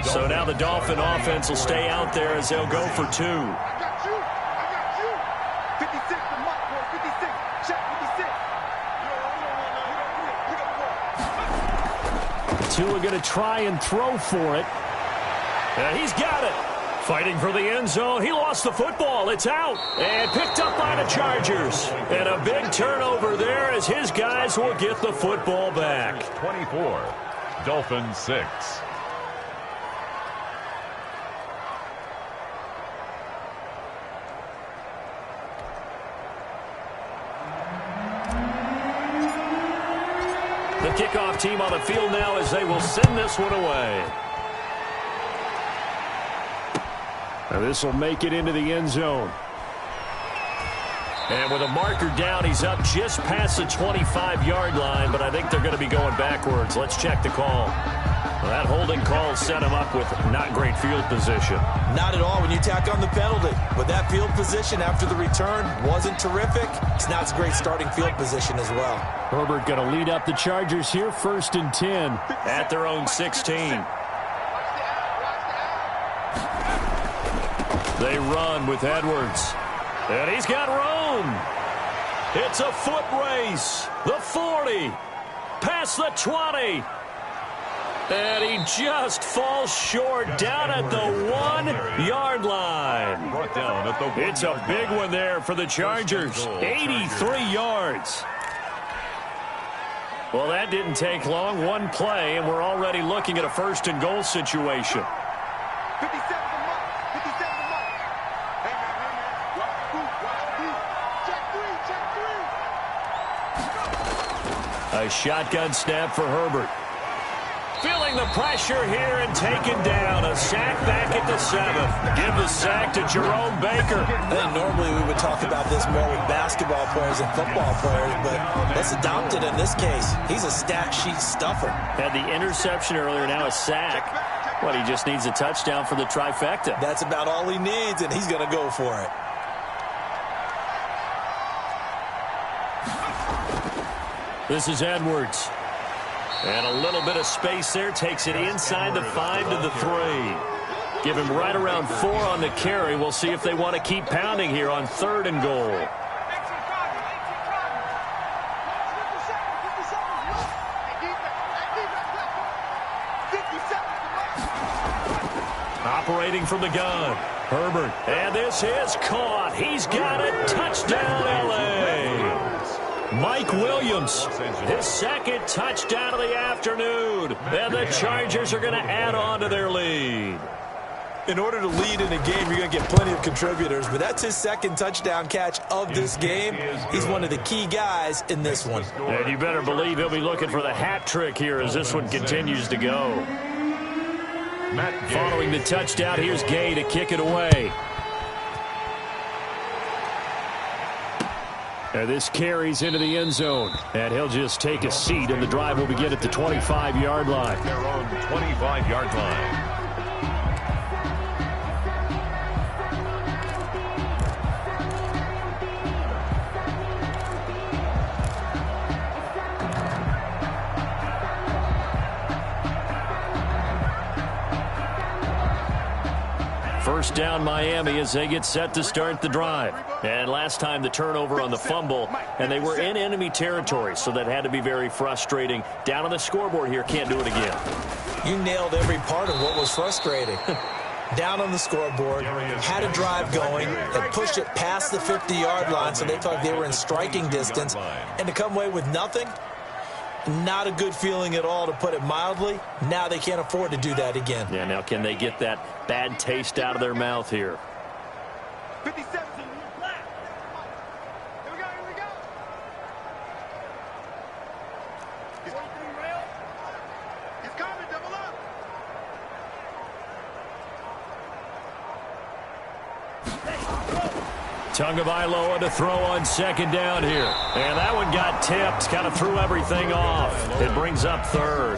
So now the Dolphin offense will stay out there as they'll go for two. I got you. I got you. 56 to Mike, boy. 56. Check 56. Tua going to try and throw for it. And he's got it. Fighting for the end zone. He lost the football. It's out. And picked up by the Chargers. And a big turnover there as his guys will get the football back. 24. Dolphins 6. The kickoff team on the field now as they will send this one away. Now this will make it into the end zone. And with a marker down, he's up just past the 25-yard line, but I think they're going to be going backwards. Let's check the call. Well, that holding call set him up with not great field position. Not at all when you tack on the penalty. But that field position after the return wasn't terrific. It's not a great starting field position as well. Herbert going to lead up the Chargers here, 1st and 10 at their own 16. They run with Edwards. And he's got room. It's a foot race. The 40. Past the 20. And he just falls short down at the 1-yard line. Brought down at the It's a big one there for the Chargers. 83 yards. Well, that didn't take long. One play, and we're already looking at a 1st and goal situation. 57 to Mike. 57 to Mike. Hey, man. Watch the boot. Watch the boot. Check 3. Check 3. A shotgun snap for Herbert. Feeling the pressure here and taken down. A sack back at the 7. Give the sack to Jerome Baker. I think normally we would talk about this more with basketball players and football players, but let's adopt it in this case. He's a stat sheet stuffer. Had the interception earlier, now a sack. Well, he just needs a touchdown for the trifecta. That's about all he needs, and he's going to go for it. This is Edwards. And a little bit of space there. Takes it inside the 5 to the 3. Give him right around 4 on the carry. We'll see if they want to keep pounding here on 3rd and goal. Operating from the gun. Herbert. And this is caught. He's got it. Touchdown, L.A. Mike Williams, his 2nd touchdown of the afternoon. And the Chargers are going to add on to their lead. In order to lead in a game, you're going to get plenty of contributors, but that's his 2nd touchdown catch of this game. He's one of the key guys in this one. And you better believe he'll be looking for the hat trick here as this one continues to go. Following the touchdown, here's Gay to kick it away. And this carries into the end zone. And he'll just take a seat, and the drive will begin at the 25-yard line. Their own 25-yard line. first down Miami as they get set to start the drive. And last time the turnover on the fumble, and they were in enemy territory, so that had to be very frustrating. Down on the scoreboard here, can't do it again. You nailed every part of what was frustrating. Down on the scoreboard, had a drive going, had pushed it past the 50-yard line, so they thought they were in striking distance, and to come away with nothing, not a good feeling at all, to put it mildly. Now they can't afford to do that again. Yeah, now can they get that bad taste out of their mouth here? 57. Here we go, here we go. He's coming, double up. Tagovailoa to throw on second down here. And that one got tipped, kind of threw everything off. It brings up third.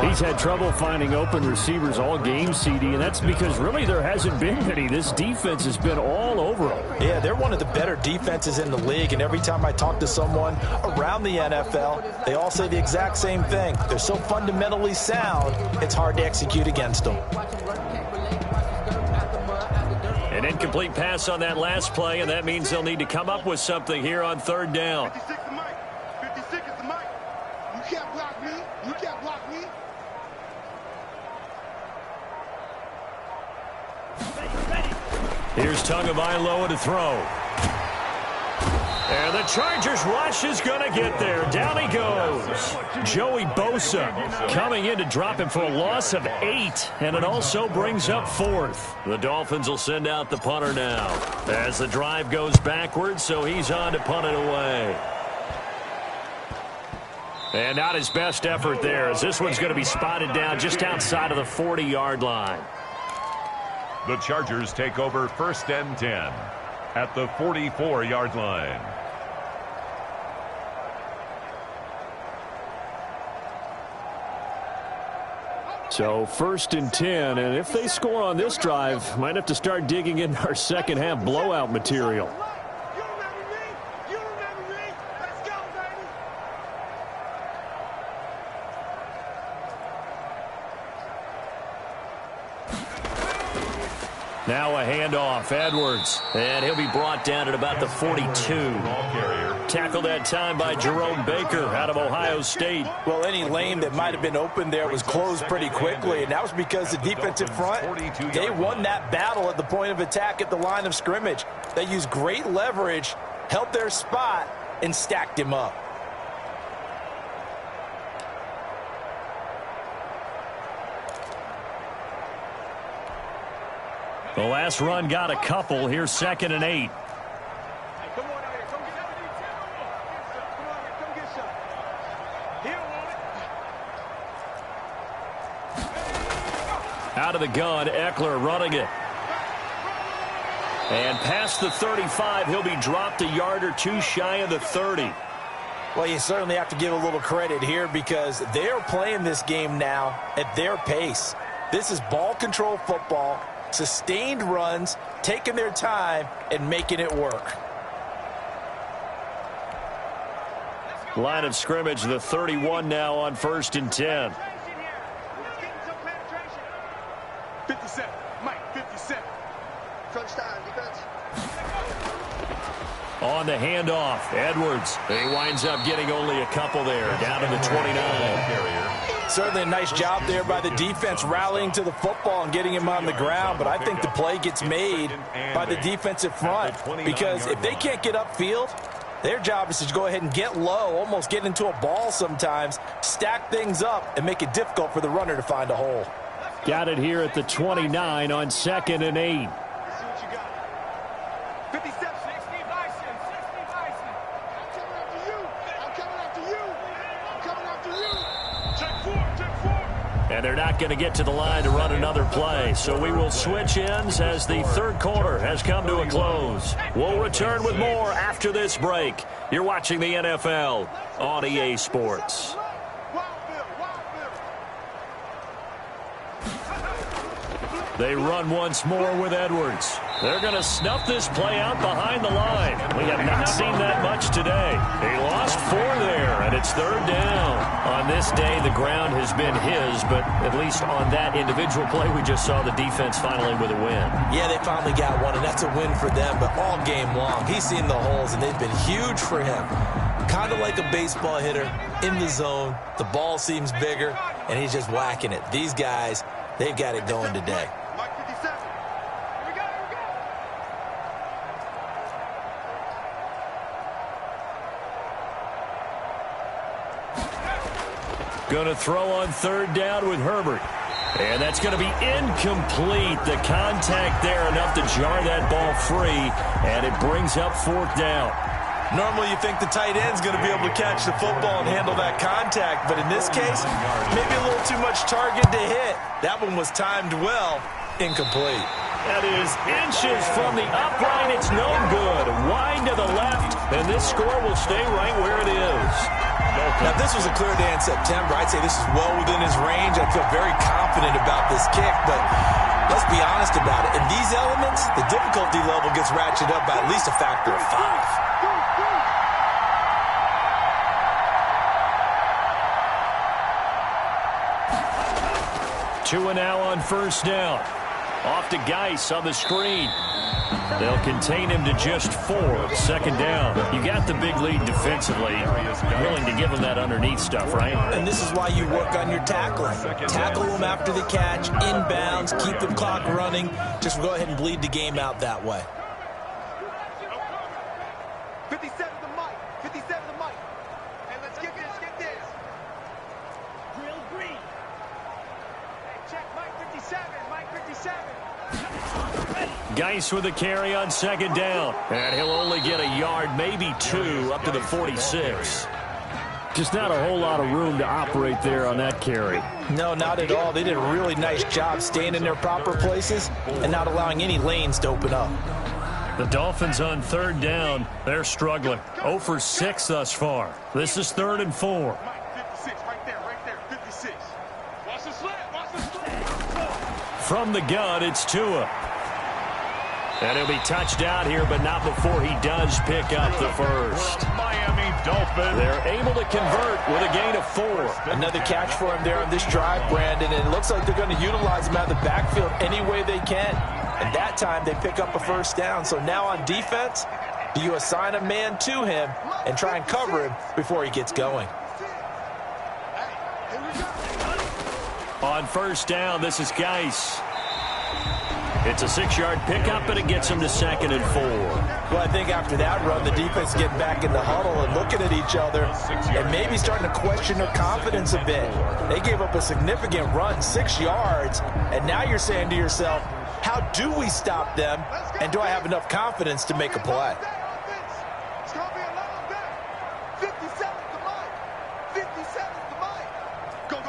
He's had trouble finding open receivers all game, CD, and that's because really there hasn't been any. This defense has been all over them. Yeah, they're one of the better defenses in the league, and every time I talk to someone around the NFL, they all say the exact same thing. They're so fundamentally sound, it's hard to execute against them. An incomplete pass on that last play, and that means they'll need to come up with something here on third down. 56 is Mike. 56 is the Mike. You can't block me. You can't block me. Here's Tagovailoa to throw. And the Chargers rush is going to get there. Down he goes. Joey Bosa coming in to drop him for a loss of 8. And it also brings up fourth. The Dolphins will send out the punter now as the drive goes backwards, so he's on to punt it away. And not his best effort there, as this one's going to be spotted down just outside of the 40-yard line. The Chargers take over first and 10 at the 44-yard line. So first and 10, and if they score on this drive, might have to start digging into our second half blowout material. You remember me? You remember me? Let's go, baby. Now a handoff, Edwards, and he'll be brought down at about the 42. Tackled that time by Jerome Baker out of Ohio State. Well, any lane that might have been open there was closed pretty quickly, and that was because the defensive front, they won that battle at the point of attack at the line of scrimmage. They used great leverage, held their spot, and stacked him up. The last run got a couple. Here's second and 8. Come on out here. Come get some. Come on here. Come get some. He don't want it. Out of the gun, Eckler running it. And past the 35, he'll be dropped a yard or two shy of the 30. Well, you certainly have to give a little credit here because they're playing this game now at their pace. This is ball control football. Sustained runs, taking their time, and making it work. Line of scrimmage, the 31 now on first and 10. 57. Mike, 57. Crunch time, defense. On the handoff, Edwards. He winds up getting only a couple there, down to the 29. Certainly a nice job there by the defense rallying to the football and getting him on the ground, but I think the play gets made by the defensive front because if they can't get upfield, their job is to go ahead and get low, almost get into a ball sometimes, stack things up, and make it difficult for the runner to find a hole. Got it here at the 29 on second and 8. Let's see what you got. 57. 60 Bison. 60 Bison. I'm coming after you. I'm coming after you. I'm coming after you. Check 4. Check 4. And they're not going to get to the line to run another play. So we will switch ends as the third quarter has come to a close. We'll return with more after this break. You're watching the NFL on EA Sports. They run once more with Edwards. They're going to snuff this play out behind the line. We have not seen that much today. He lost 4 there, and it's third down. On this day, the ground has been his, but at least on that individual play, we just saw the defense finally with a win. Yeah, they finally got one, and that's a win for them, but all game long, he's seen the holes, and they've been huge for him. Kind of like a baseball hitter in the zone. The ball seems bigger, and he's just whacking it. These guys, they've got it going today. Going to throw on third down with Herbert. And that's going to be incomplete. The contact there enough to jar that ball free, and it brings up fourth down. Normally you think the tight end's going to be able to catch the football and handle that contact, but in this case, maybe a little too much target to hit. That one was timed well, incomplete. That is inches from the upright. It's no good. Wide to the left, and this score will stay right where it is. Now, if this was a clear day in September, I'd say this is well within his range. I feel very confident about this kick, but let's be honest about it. In these elements, the difficulty level gets ratcheted up by at least a factor of 5. Two and now on first down. Off to Geis on the screen. They'll contain him to just 4. Second down. You got the big lead defensively. Willing to give him that underneath stuff, right? And this is why you work on your tackling. Tackle them after the catch, inbounds, keep the clock running. Just go ahead and bleed the game out that way. 57 to Mike. 57 to Mike. And let's get this. Grill Green. Hey, check Mike 57. Mike 57. Geis with a carry on second down. And he'll only get a yard, maybe 2, up to the 46. Just not a whole lot of room to operate there on that carry. No, not at all. They did a really nice job staying in their proper places and not allowing any lanes to open up. The Dolphins on third down. They're struggling. 0 for 6 thus far. This is 3rd and 4. Mike 56, right there. 56. Watch the slant. From the gun, it's Tua. And he'll be touched out here, but not before he does pick up the first. Miami Dolphins. They're able to convert with a gain of 4. Another catch for him there on this drive, Brandon, and it looks like they're going to utilize him out of the backfield any way they can. And that time they pick up a first down. So now on defense, do you assign a man to him and try and cover him before he gets going? On first down, this is Geis. It's a 6-yard pickup, and it gets him to 2nd and 4. Well, I think after that run, the defense getting back in the huddle and looking at each other and maybe starting to question their confidence a bit. They gave up a significant run, 6 yards, and now you're saying to yourself, how do we stop them, and do I have enough confidence to make a play? It's going to be a long day. 57 to Mike. 57 to Mike. Go.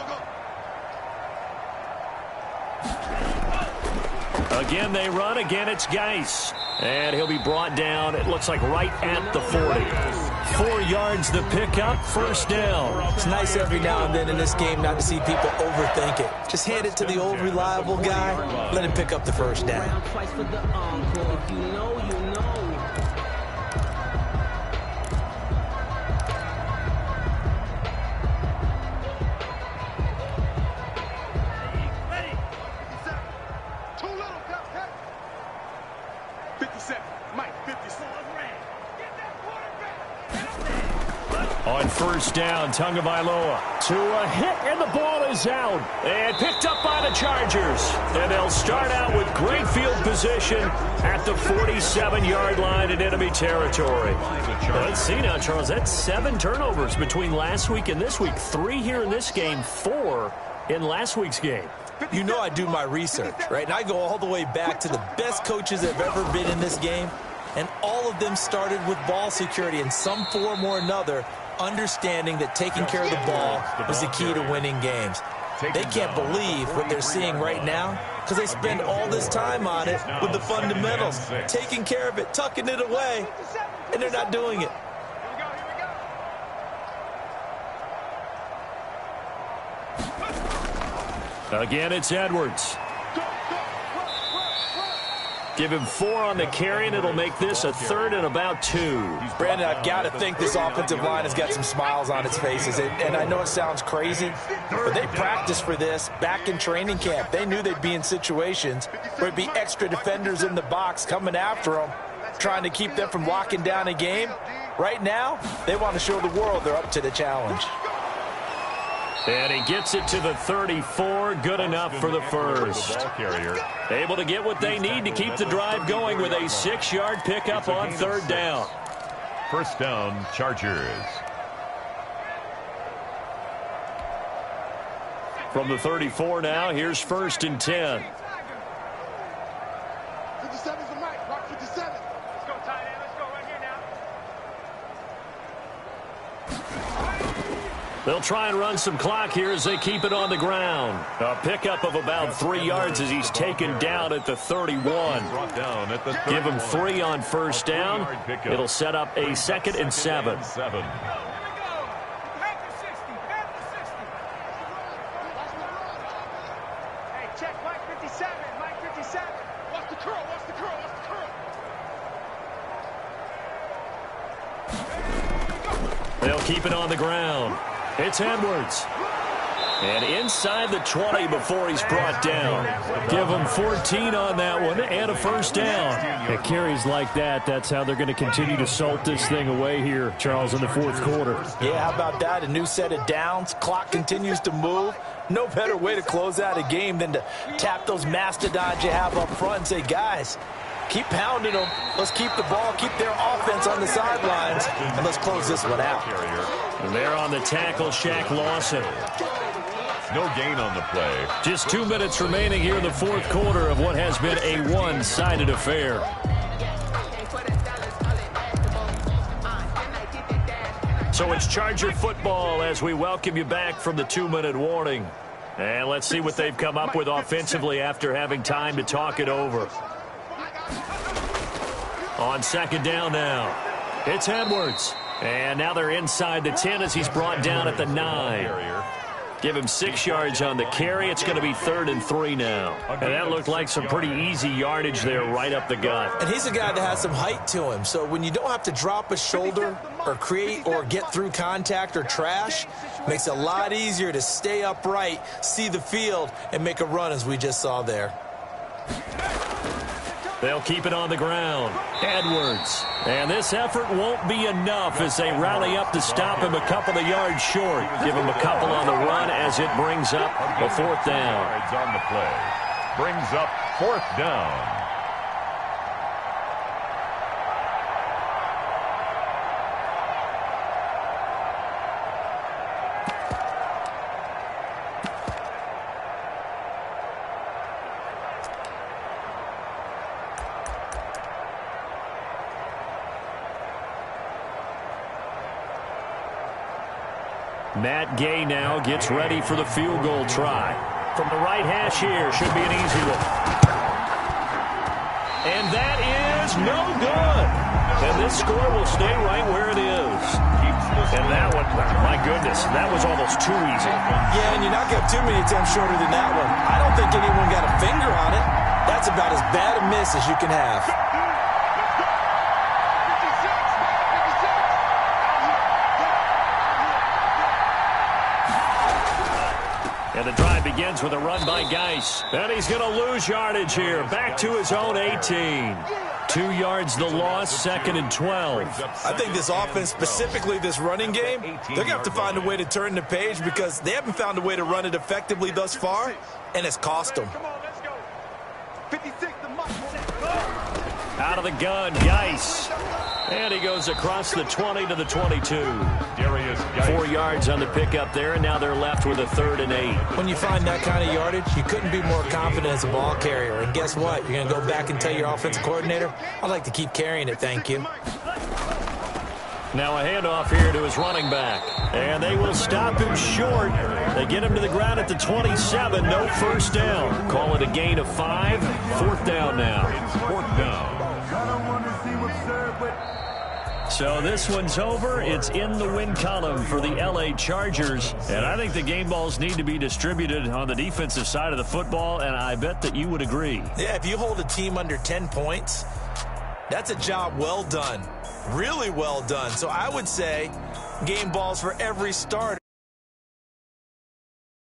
Again, they run. Again, it's Geis. And he'll be brought down, it looks like, right at the 40. 4 yards the pickup, first down. It's nice every now and then in this game not to see people overthink it. Just hand it to the old reliable guy. Let him pick up the first down. Twice for the encore. If you know, you know. On first down, Tagovailoa. To a hit, and the ball is out. And picked up by the Chargers. And they'll start out with great field position at the 47-yard line in enemy territory. Let's see now, Charles. That's 7 turnovers between last week and this week. 3 here in this game, 4 in last week's game. You know I do my research, right? And I go all the way back to the best coaches that have ever been in this game. And all of them started with ball security in some form or another, understanding that taking care of the ball was the key to winning games. They can't believe what they're seeing right now because they spend all this time on it with the fundamentals, taking care of it, tucking it away, and they're not doing it. Again, it's Edwards. Give him 4 on the carry, and it'll make this a 3rd and about 2. Brandon, I've got to think this offensive line has got some smiles on its faces. And I know it sounds crazy, but they practiced for this back in training camp. They knew they'd be in situations where it'd be extra defenders in the box coming after them, trying to keep them from locking down a game. Right now, they want to show the world they're up to the challenge. And he gets it to the 34. Good enough for the first. Able to get what they need to keep the drive going with a 6-yard pickup on 3rd down. First down, Chargers. From the 34 now, here's 1st and 10. 57's the mic. Rock 57. Let's go, tight end. Let's go right here now. They'll try and run some clock here as they keep it on the ground. A pickup of about 3 yards as he's taken down at the 31. Give him 3 on 1st down. It'll set up a 2nd and 7. Hey, check Mike 57. Mike 57. Watch the curl. Watch the curl. Watch the curl. They'll keep it on the ground. It's Edwards. And inside the 20 before he's brought down. Give him 14 on that one and a 1st down. At carries like that, that's how they're going to continue to salt this thing away here, Charles, in the 4th quarter. Yeah, how about that? A new set of downs. Clock continues to move. No better way to close out a game than to tap those mastodons you have up front and say, guys, keep pounding them. Let's keep the ball, keep their offense on the sidelines, and let's close this one out. And they're on the tackle, Shaq Lawson. No gain on the play. Just 2 minutes remaining here in the 4th quarter of what has been a one-sided affair. So it's Charger football as we welcome you back from the 2-minute warning. And let's see what they've come up with offensively after having time to talk it over. On 2nd down now, it's Edwards. And now they're inside the 10 as he's brought down at the 9. Give him 6 yards on the carry. It's going to be 3rd and 3 now. And that looked like some pretty easy yardage there right up the gut. And he's a guy that has some height to him. So when you don't have to drop a shoulder or create or get through contact or trash, makes it a lot easier to stay upright, see the field, and make a run as we just saw there. They'll keep it on the ground. Edwards. And this effort won't be enough as they rally up to stop him a couple of yards short. Give him a couple on the run as it brings up a 4th down. On the play. Brings up 4th down. Matt Gay now gets ready for the field goal try. From the right hash here, should be an easy one. And that is no good. And this score will stay right where it is. And that one, my goodness, that was almost too easy. Yeah, and you're not going to have too many attempts shorter than that one. I don't think anyone got a finger on it. That's about as bad a miss as you can have. And the drive begins with a run by Geis. And he's going to lose yardage here. Back to his own 18. 2 yards the loss, 2nd and 12. I think this offense, specifically this running game, they're going to have to find a way to turn the page because they haven't found a way to run it effectively thus far, and it's cost them. Come on, let's go. 56 the mic. Out of the gun, Geis. And he goes across the 20 to the 22. 4 yards on the pickup there, and now they're left with a 3rd and 8. When you find that kind of yardage, you couldn't be more confident as a ball carrier. And guess what? You're going to go back and tell your offensive coordinator, I'd like to keep carrying it, thank you. Now a handoff here to his running back. And they will stop him short. They get him to the ground at the 27. No 1st down. Call it a gain of 5. 4th down now. It's 4th down. So this one's over. It's in the win column for the LA Chargers. And I think the game balls need to be distributed on the defensive side of the football, and I bet that you would agree. Yeah, if you hold a team under 10 points, that's a job well done. Really well done. So I would say game balls for every starter.